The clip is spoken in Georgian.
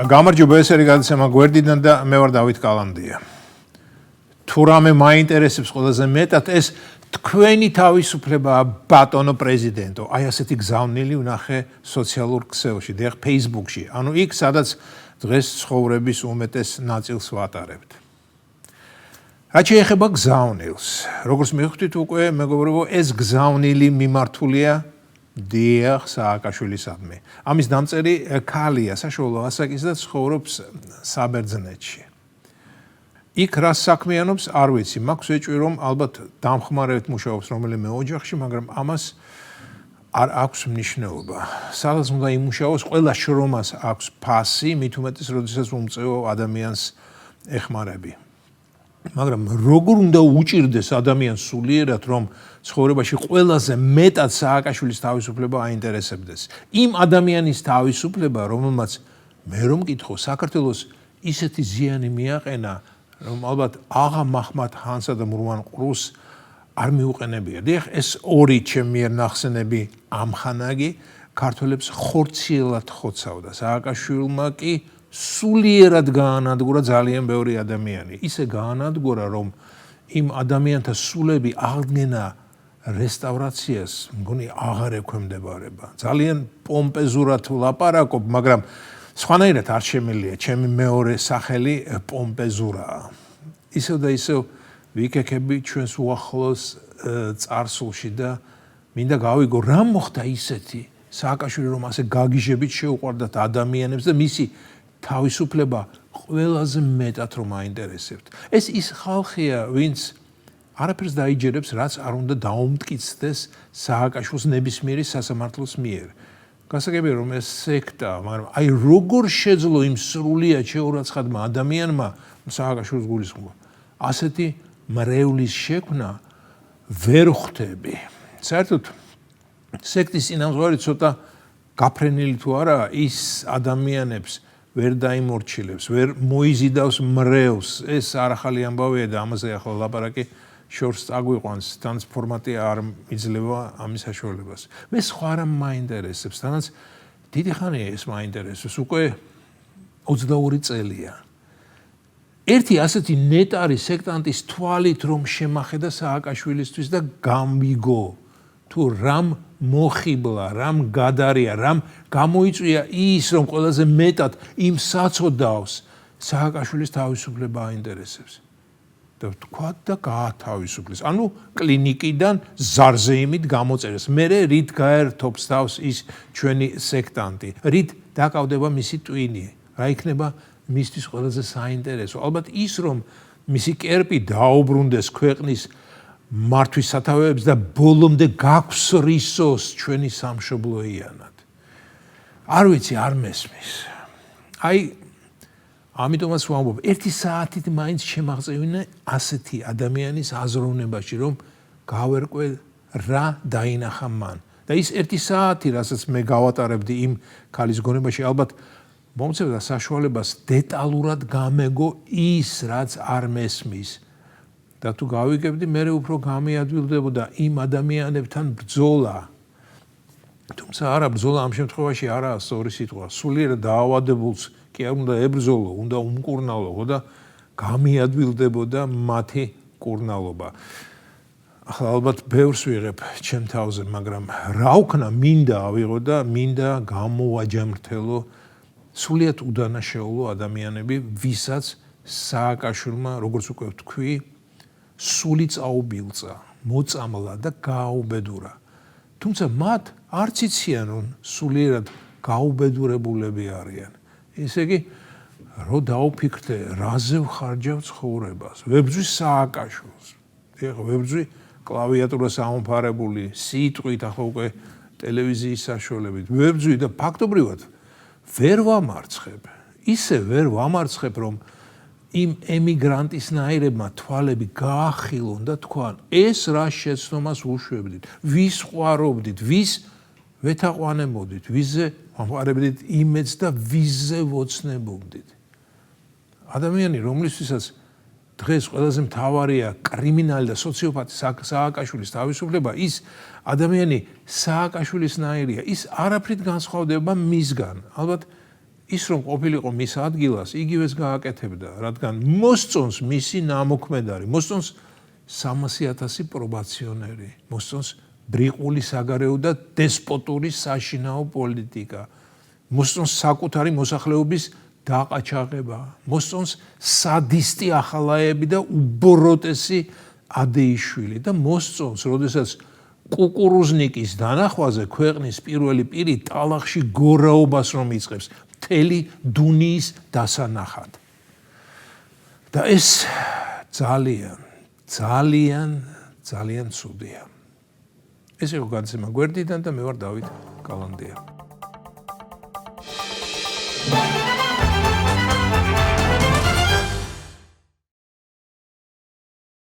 გამარჯობა, ეს არის გადაცემა გვერდიდან და მე ვარ დავით კალანდია. თუ რამე მაინტერესებს ყველაზე მეტად ეს თქვენი თავისუფლება ბატონო პრეზიდენტო. აი ასეთი გზავნილი ვნახე სოციალურ ქსელში, დიახ, Facebook-ში. ანუ იქ, სადაც დღეს ცხოვრების უმეტეს ნაწილს ვატარებთ. რაც შეეხება გზავნილს, როგორც მივხვდით უკვე, მეგობრებო, ეს გზავნილი მიმართულია დიახ სააკაშვილისადმი. ამის დამწერი ქალია, საშუალო ასაკის და ცხოვრობს საბერძნეთში. იქ რას საქმიანობს, არ ვიცი, მაქვს ეჭვი, რომ ალბათ დამხმარებით მუშაობს რომელიმე ოჯახში, მაგრამ ამას არ აქვს მნიშვნელობა. სადაც უნდა იმუშაოს, ყველა შრომას აქვს ფასი, მით უმეტეს, როდესაც უმწევო ადამიანს ეხმარები. მაგრამ როგორ უნდა უჭირდეს ადამიანს სულიერად, რომ ცხოვრებაში ყველაზე მეტად სააკაშვილის თავისუფლება აინტერესებდეს. იმ ადამიანის თავისუფლება, რომელმაც მე რომ მკითხო, საქართველოს ისეთი ზიანი მიაყენა, რომ ალბათ აღა მაჰმად ჰანსა და მურვან ყრუს არ მიუყენებია. დიახ, ეს ორი ჩემი მიერ ნახსენები ამხანაგი ქართველებს ხორციელად ხოცავდა. სააკაშვილმა კი სულიერად გაანადგურა ძალიან ბევრი ადამიანი. ისე გაანადგურა, რომ იმ ადამიანთა სულები აღდგენა რესტავრაციას მგონი აღარ ექვემდებარება. ძალიან პომპეზურად ვლაპარაკობ, მაგრამ სხვანაირად არ შემიძლია. ჩემი მეორე სახელი პომპეზურაა. ისევ და ისევ ვიკეკები ჩვენს უახლოს წარსულში და მინდა გავიგო, რა მოხდა ისეთი სააკაშვილი, რომ ასე გაგიჟებით შეუყვარდათ ადამიანებს და მისი თავისუფლება ყველაზე მეტად რომ აინტერესებთ. ეს ის ხალხია, ვინც არაფერს დაიჯერებს, რაც არ უნდა დაუმტკიცდეს სააკაშვილს ნებისმიერი სასამართლოს მიერ. გასაგებია, რომ ეს სექტა, მაგრამ აი როგორ შეძლო იმ სრულიად შეურაცხადმა ადამიანმა სააკაშვილს გულისხმობა. ასეთი მრევლის შექმნა ვერ ხვდები. საერთოდ სექტის წინამძღვარი ცოტა გაფრენილი თუ არა, ის ადამიანებს ვერ დაიმორჩილებს, ვერ მოიზიდავს მრევლს. ეს არ ახალი ამბავია და ამაზე ახლა ლაპარაკი შორს წაგვიყვანს, თანაც ფორმატი არ იძლევა ამის საშუალებას. მე სხვა რამ მაინტერესებს, თანაც დიდი ხანია ეს მაინტერესებს, უკვე 22 წელია. ერთი ასეთი ნეტარი სექტანტის თვალით რომ შემახედა სააკაშვილისთვის და გამიგო, თუ რამ მოხიბლა, რამ გადარია, რამ გამოიწვია ის, რომ ყველაზე მეტად იმ საწოდავს სააკაშვილის თავისუფლება აინტერესებს. და თქვა და გაათავისუფლეს. ანუ კლინიკიდან ზარზეიმით გამოწერეს. მერე რით გაერთობს თავს ის ჩვენი სექტანტი, რით დაკავდება მისი ტვინი, რა იქნება მისთვის ყველაზე საინტერესო. ალბათ ის, რომ მისი კერპი დაუბრუნდეს ქვეყნის მართვის სათავეებს და ბოლომდე გაგვსრისოს ჩვენი სამშობლოიანად. არ ვიცი, არ მესმის. აი ამიტომაც ვამბობ, 1 საათით მაინც შემაღწევინა ასეთი ადამიანის აზროვნებაში, რომ გავერკვე რა დაინახა მან. და ის 1 საათი, რასაც მე გავატარებდი იმ ქალის გონებაში, ალბათ მომწევდა საშუალებას დეტალურად გამეგო ის, რაც არ მესმის. და თუ გავიგებდი, მე უფრო გამიადვილდებოდა იმ ადამიანებთან ბრძოლა. თუმცა არა, ბრძოლა ამ შემთხვევაში არაა სწორი სიტყვა. სულიერად დაავადებულს კი არ უნდა ებრძოლო, უნდა უმკურნალო და გამიადვილდებოდა მათი კურნალობა. ახლა ალბათ ბევრს ვიღებ ჩემ თავზე, მაგრამ რა ვქნა, მინდა ავიღო და მინდა გამოვაჯამრთელო სულიად უდანაშაულო ადამიანები, ვისაც სააკაშვილმა, როგორც უკვე ვთქვი, სული წაუბილწა, მოწამლა და გააუბედურა. თუმცა მათ არც იციან, რომ სულიერად გაუბედურებულები არიან. ესე იგი, რო დაუფიქრდე, რაზე ვხარჯავ ცხოვრებას, ვებძვი სააკაშვილს. ეხლა ვებძვი კლავიატურას ამოფარებული სიტყვით, ახლა უკვე ტელევიზიის საშუალებით. ვებძვი და ფაქტობრივად ვერ ვამარცხებ. ისე ვერ ვამარცხებ, რომ იმ ემიგრანტისნაირებმა თვალები გაახილონ და თქვან, ეს რა შეცდომას უშვებდით, ვის ყვარობდით, ვის ვეთაყვანებოდით, ვიზზე ვამყარებდით იმედს და ვიზზე ვოცნებობდით. ადამიანი, რომლისთვისაც დღეს ყველაზე მთავარია კრიმინალი და სოციოპათი სააკაშვილის თავისუფლება, ის ადამიანი სააკაშვილისნაირია, ის არაფრით განსხვავდება მისგან. ალბათ ის რომ ყოფილიყო მის ადგილას, იგივეს გააკეთებდა, რადგან მოსწონს მისი ნამოქმედარი, მოსწონს 300,000 პრობაციონერი, მოსწონს ბრიყული საგარეო და დესპოტური საშინაო პოლიტიკა, მოსწონს საკუთარი მოსახლეობის დაყაჩაღება, მოსწონს სადისტი ახალაები და უბოროტესი ადეიშვილი და მოსწონს, როდესაც კუკურუზნიკის დანახვაზე ქვეყნის პირველი პირი ტალახში გორაობას რომ იწყებს მთელი დუნიის დასანახად. და ეს ძალიან ცუდია. ეს იყო განცემა გვერდიდან და მე ვარ დავით კალანდია.